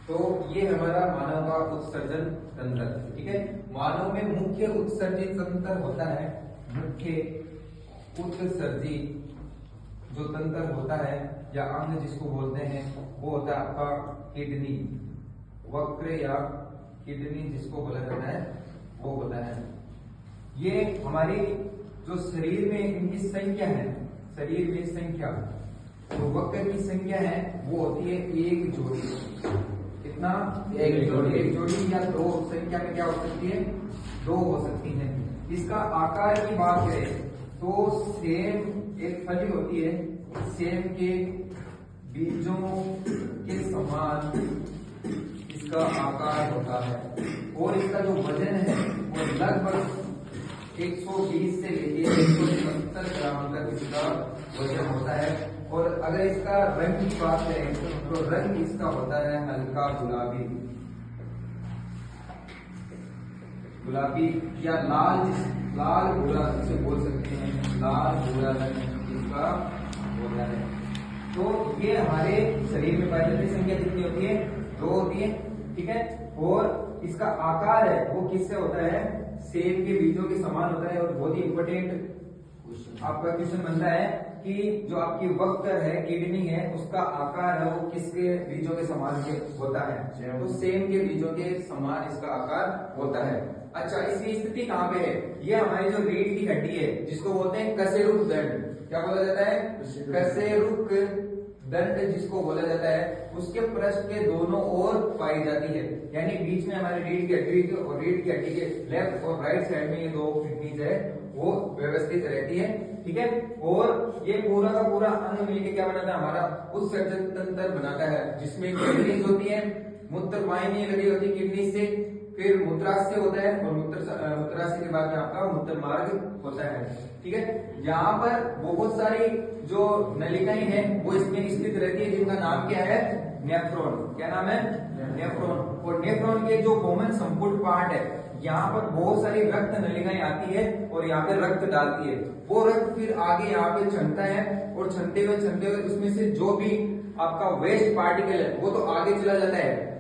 तो ये हमारा मानव का उत्सर्जन तंत्र, ठीक है। मानव में मुख्य उत्सर्जित तंत्र होता है, मुख्य उत्सर्जित जो तंत्र होता है या अंग जिसको बोलते हैं वो होता है आपका किडनी, वक्र या किडनी जिसको बोला जाता है वो होता है। ये हमारी जो शरीर में इनकी संख्या है, शरीर में संख्या, तो वक्र की संख्या है वो होती है एक जोड़ी। कितना? एक जोड़ी या दो संख्या में क्या हो सकती है? दो हो सकती है। इसका आकार की बात करें तो सेम एक फली होती है, सेम के बीजों के समान इसका आकार होता है और इसका जो वजन है वो लगभग 120 से लेके 170 ग्राम तक इसका वजन होता है। और अगर इसका रंग की बात करें तो रंग इसका होता है हल्का गुलाबी, गुलाबी या लाल, लाल भूरा जिसे बोल सकते हैं, लाल भूरा रंग इसका होता है। तो ये हमारे शरीर में पाई जाती संख्या कितनी होती है? दो होती है, ठीक है। और इसका आकार है वो किससे होता है? सेब के बीजों के समान होता है। और बहुत ही इंपॉर्टेंट आपका क्वेश्चन बनता है कि जो आपकी वक्र है, किडनी है, उसका आकार है वो किसके बीजों के समान होता है? तो सेम के बीजों के समान इसका आकार होता है। अच्छा, इसकी स्थिति कहाँ पे है? ये हमारी जो रीढ़ की हड्डी है जिसको बोलते हैं कशेरुक दंड, क्या बोला जाता है? कशेरुक दंड जिसको बोला जाता है, उसके पृष्ठ के दोनों ओर पाई जाती है। यानी बीच में हमारी रीढ़ की हड्डी और रीढ़ की हड्डी के लेफ्ट और राइट साइड में ये दो किडनीज है वो व्यवस्थित रहती है, ठीक है। और ये पूरा का पूरा अंग मिलकर क्या बनाता है? हमारा उत्सर्जन तंत्र बनाता है, जिसमें किडनीज होती है, मूत्र वाहिनी लगी होती है किडनी से, फिर मूत्राशय होता है और मूत्राशय के बाद में आपका मूत्र मार्ग होता है, ठीक है। यहाँ पर बहुत सारी जो नलिकाएं हैं वो इसमें स्थित रहती है जिनका नाम क्या है? नेफ्रॉन। क्या नाम है? नेफ्रॉन। और नेफ्रॉन के जो कॉमन संपुट पार्ट है, यहाँ पर बहुत सारी रक्त नलिकाएं आती है और यहाँ पे रक्त डालती है। वो रक्त फिर आगे यहाँ पे छनता है और छनते हुए उसमें से जो भी आपका वेस्ट पार्टिकल है वो तो आगे चला जाता है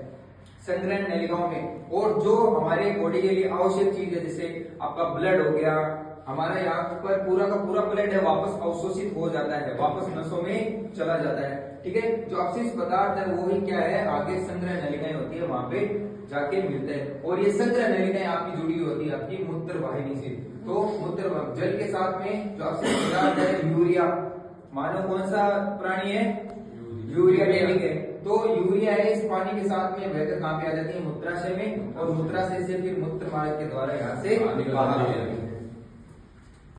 संग्रहण नलिकाओं में। और जो हमारे बॉडी के लिए आवश्यक चीज है, जैसे आपका ब्लड हो गया, हमारा यहाँ पर पूरा का पूरा ब्लड है वापस अवशोषित हो जाता है, वापस नसों में चला जाता है, ठीक है। जो अपशिष्ट पदार्थ है वो ही क्या है? आगे संग्रह नलिकाएं होती है, वहां पे जाके मिलते हैं। और ये संग्रह नलिकाएं आपकी जुड़ी होती है आपकी मूत्र वाहिनी से। तो मूत्र जल के साथ में जो अपशिष्ट पदार्थ है यूरिया, मानो कौन सा प्राणी है? यूरिया जैविक है। तो यूरिया है इस पानी के साथ में बहकर कहाँ पे आ जाती है? मूत्राशय में, और मूत्राशय से फिर मूत्र मार्ग के द्वारा यहाँ से बाहर आ जाती है।